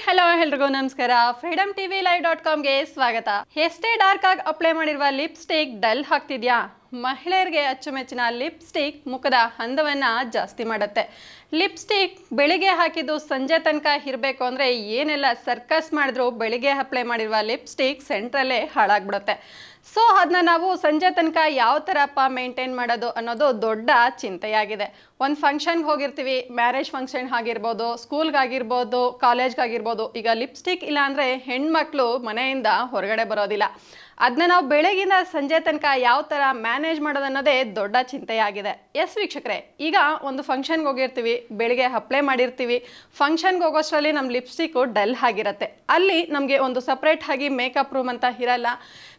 Hello ಎಲ್ರಿಗೂ ನಮಸ್ಕಾರ. Freedom TV live.com ಗೆ ಸ್ವಾಗತ. ಎಷ್ಟೇ ಡಾರ್ಕ್ ಆಗಿ ಅಪ್ಲೈ ಮಾಡಿರುವ ಲಿಪ್ಸ್ಟಿಕ್ ಡಲ್ ಆಗ್ತಿದ್ಯಾ? ಮಹಿಳೆಯರಿಗೆ ಅಚ್ಚುಮೆಚ್ಚಿನ ಲಿಪ್ಸ್ಟಿಕ್ ಮುಖದ ಅಂದವನ್ನ ಜಾಸ್ತಿ ಮಾಡುತ್ತೆ. ಲಿಪ್ಸ್ಟಿಕ್ ಬೆಳಿಗ್ಗೆ ಹಾಕಿದ್ದು ಸಂಜೆ ತನಕ ಇರಬೇಕು ಅಂದರೆ ಏನೆಲ್ಲ ಸರ್ಕಸ್ ಮಾಡಿದ್ರು ಬೆಳಿಗ್ಗೆ ಅಪ್ಲೈ ಮಾಡಿರುವ ಲಿಪ್ಸ್ಟಿಕ್ ಸೆಂಟ್ರಲ್ಲೇ ಹಾಳಾಗ್ಬಿಡುತ್ತೆ. ಸೊ ಅದನ್ನ ನಾವು ಸಂಜೆ ತನಕ ಯಾವ ಥರಪ್ಪ ಮೇಂಟೈನ್ ಮಾಡೋದು ಅನ್ನೋದು ದೊಡ್ಡ ಚಿಂತೆಯಾಗಿದೆ. ಒಂದು ಫಂಕ್ಷನ್ಗೆ ಹೋಗಿರ್ತೀವಿ, ಮ್ಯಾರೇಜ್ ಫಂಕ್ಷನ್ ಆಗಿರ್ಬೋದು, ಸ್ಕೂಲ್ಗಾಗಿರ್ಬೋದು, ಕಾಲೇಜ್ಗಾಗಿರ್ಬೋದು. ಈಗ ಲಿಪ್ಸ್ಟಿಕ್ ಇಲ್ಲ ಅಂದರೆ ಹೆಣ್ಮಕ್ಳು ಮನೆಯಿಂದ ಹೊರಗಡೆ ಬರೋದಿಲ್ಲ. ಅದನ್ನ ನಾವು ಬೆಳಗಿಂದ ಸಂಜೆ ತನಕ ಯಾವ ಥರ ಮ್ಯಾನೇಜ್ ಮಾಡೋದನ್ನೋದೇ ದೊಡ್ಡ ಚಿಂತೆಯಾಗಿದೆ. ಎಸ್ ವೀಕ್ಷಕರೇ, ಈಗ ಒಂದು ಫಂಕ್ಷನ್ಗೆ ಹೋಗಿರ್ತೀವಿ, ಬೆಳಿಗ್ಗೆ ಅಪ್ಲೈ ಮಾಡಿರ್ತೀವಿ, ಫಂಕ್ಷನ್ಗೆ ಹೋಗೋಷ್ಟರಲ್ಲಿ ನಮ್ಮ ಲಿಪ್ಸ್ಟಿಕ್ಕು ಡಲ್ ಆಗಿರುತ್ತೆ. ಅಲ್ಲಿ ನಮಗೆ ಒಂದು ಸಪ್ರೇಟ್ ಆಗಿ ಮೇಕಪ್ ರೂಮ್ ಅಂತ ಇರಲ್ಲ.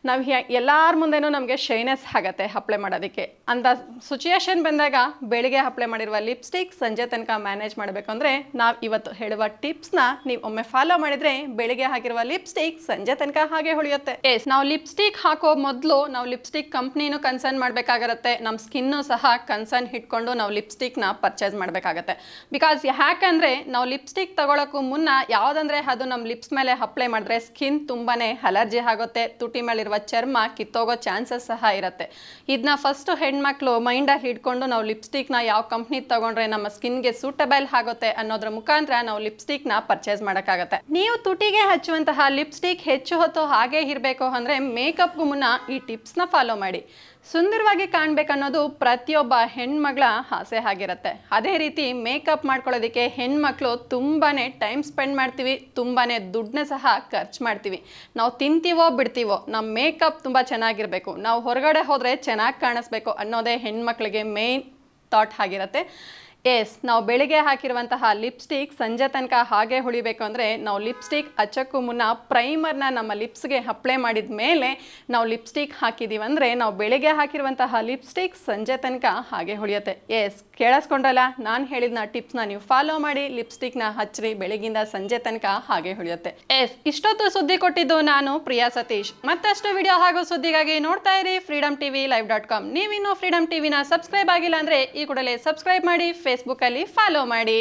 ನಾವು ಎಲ್ಲರ ಮುಂದೆನೂ ನಮಗೆ ಶೈನೆಸ್ ಆಗುತ್ತೆ ಅಪ್ಲೈ ಮಾಡೋದಕ್ಕೆ. ಅಂತ ಸಿಚುಯೇಷನ್ ಬಂದಾಗ ಬೆಳಿಗ್ಗೆ ಅಪ್ಲೈ ಮಾಡಿರುವ ಲಿಪ್ಸ್ಟಿಕ್ ಸಂಜೆ ತನಕ ಮ್ಯಾನೇಜ್ ಮಾಡಬೇಕು ಅಂದರೆ ನಾವು ಇವತ್ತು ಹೇಳುವ ಟಿಪ್ಸ್ನ ನೀವು ಒಮ್ಮೆ ಫಾಲೋ ಮಾಡಿದರೆ ಬೆಳಿಗ್ಗೆ ಹಾಕಿರುವ ಲಿಪ್ಸ್ಟಿಕ್ ಸಂಜೆ ತನಕ ಹಾಗೆ ಉಳಿಯುತ್ತೆ. ಎಸ್, ನಾವು ಲಿಪ್ಸ್ಟಿಕ್ ಹಾಕೋ ಮೊದಲು ನಾವು ಲಿಪ್ಸ್ಟಿಕ್ ಕಂಪ್ನಿನೂ ಕನ್ಸರ್ನ್ ಮಾಡಬೇಕಾಗಿರುತ್ತೆ, ನಮ್ಮ ಸ್ಕಿನ್ನು ಸಹ ಕನ್ಸರ್ನ್ ಇಟ್ಕೊಂಡು ನಾವು ಲಿಪ್ಸ್ಟಿಕ್ನ ಪರ್ಚೇಸ್ ಮಾಡಬೇಕಾಗತ್ತೆ. ಬಿಕಾಸ್ ಯಾಕಂದರೆ ನಾವು ಲಿಪ್ಸ್ಟಿಕ್ ತಗೊಳ್ಳೋಕ್ಕೂ ಮುನ್ನ ಯಾವುದಂದರೆ ಅದು ನಮ್ಮ ಲಿಪ್ಸ್ ಮೇಲೆ ಅಪ್ಲೈ ಮಾಡಿದ್ರೆ ಸ್ಕಿನ್ ತುಂಬಾ ಅಲರ್ಜಿ ಆಗುತ್ತೆ, ತುಟಿ ಮೇಲಿರುವ ಚರ್ಮ ಕಿತ್ತೋಗೋ ಚಾನ್ಸಸ್ ಸಹ ಇರುತ್ತೆ. ಇದನ್ನ ಫಸ್ಟ್ ಹೆಣ್ಮಕ್ಳು ಮೈಂಡಲ್ಲಿ ಹಿಡ್ಕೊಂಡು ನಾವು ಲಿಪ್ಸ್ಟಿಕ್ನ ಯಾವ ಕಂಪ್ನಿ ತಗೊಂಡ್ರೆ ನಮ್ಮ ಸ್ಕಿನ್ಗೆ ಸೂಟಬಲ್ ಆಗುತ್ತೆ ಅನ್ನೋದ್ರ ಮುಖಾಂತರ ನಾವು ಲಿಪ್ಸ್ಟಿಕ್ನ ಪರ್ಚೇಸ್ ಮಾಡೋಕ್ಕಾಗತ್ತೆ. ನೀವು ತುಟಿಗೆ ಹಚ್ಚುವಂತಹ ಲಿಪ್ಸ್ಟಿಕ್ ಹೆಚ್ಚು ಹೊತ್ತು ಹಾಗೆ ಇರಬೇಕು ಅಂದರೆ ಮೇಕಪ್ಗೂ ಮುನ್ನ ಈ ಟಿಪ್ಸ್ನ ಫಾಲೋ ಮಾಡಿ. ಸುಂದರವಾಗಿ ಕಾಣಬೇಕನ್ನೋದು ಪ್ರತಿಯೊಬ್ಬ ಹೆಣ್ಮಗಳ ಆಸೆ ಆಗಿರುತ್ತೆ. ಅದೇ ರೀತಿ ಮೇಕಪ್ ಮಾಡ್ಕೊಳ್ಳೋದಕ್ಕೆ ಹೆಣ್ಮಕ್ಳು ತುಂಬಾ ಟೈಮ್ ಸ್ಪೆಂಡ್ ಮಾಡ್ತೀವಿ, ತುಂಬಾ ದುಡ್ಡನ್ನ ಸಹ ಖರ್ಚು ಮಾಡ್ತೀವಿ. ನಾವು ತಿಂತೀವೋ ಬಿಡ್ತೀವೋ ನಮ್ಮ ಮೇಕಪ್ ತುಂಬ ಚೆನ್ನಾಗಿರಬೇಕು, ನಾವು ಹೊರಗಡೆ ಹೋದರೆ ಚೆನ್ನಾಗಿ ಕಾಣಿಸ್ಬೇಕು ಅನ್ನೋದೇ ಹೆಣ್ಮಕ್ಳಿಗೆ ಮೇನ್ ಥಾಟ್ ಆಗಿರುತ್ತೆ. ಎಸ್, ನಾವು ಬೆಳಿಗ್ಗೆ ಹಾಕಿರುವಂತಹ ಲಿಪ್ಸ್ಟಿಕ್ ಸಂಜೆ ತನಕ ಹಾಗೆ ಉಳಿಬೇಕು ಅಂದರೆ ನಾವು ಲಿಪ್ಸ್ಟಿಕ್ ಹಚ್ಚೋಕ್ಕೂ ಮುನ್ನ ಪ್ರೈಮರ್ನ ನಮ್ಮ ಲಿಪ್ಸ್ಗೆ ಅಪ್ಲೈ ಮಾಡಿದ ಮೇಲೆ ನಾವು ಲಿಪ್ಸ್ಟಿಕ್ ಹಾಕಿದ್ದೀವಿ ಅಂದರೆ ನಾವು ಬೆಳಿಗ್ಗೆ ಹಾಕಿರುವಂತಹ ಲಿಪ್ಸ್ಟಿಕ್ ಸಂಜೆ ತನಕ ಹಾಗೆ ಉಳಿಯುತ್ತೆ. ಎಸ್, ಕೇಳಿಸ್ಕೊಂಡ್ರಲ್ಲ, ನಾನು ಹೇಳಿದ ಟಿಪ್ಸ್ನ ನೀವು ಫಾಲೋ ಮಾಡಿ ಲಿಪ್ಸ್ಟಿಕ್ನ ಹಚ್ಚಿರಿ, ಬೆಳಗಿಂದ ಸಂಜೆ ತನಕ ಹಾಗೆ ಉಳಿಯುತ್ತೆ. ಎಸ್, ಇಷ್ಟೊತ್ತು ಸುದ್ದಿ ಕೊಟ್ಟಿದ್ದು ನಾನು ಪ್ರಿಯಾ ಸತೀಶ್. ಮತ್ತಷ್ಟು ವಿಡಿಯೋ ಹಾಗೂ ಸುದ್ದಿಗಾಗಿ ನೋಡ್ತಾ ಇರಿ ಫ್ರೀಡಮ್ ಟಿವಿ live.com. ನೀವಿನ್ನೂ ಫ್ರೀಡಮ್ ಟಿವಿನ ಸಬ್ಸ್ಕ್ರೈಬ್ ಆಗಿಲ್ಲ ಅಂದರೆ ಈ ಕೂಡಲೇ ಸಬ್ಸ್ಕ್ರೈಬ್ ಮಾಡಿ, ಫೇಸ್ಬುಕ್ಕಲ್ಲಿ ಫಾಲೋ ಮಾಡಿ.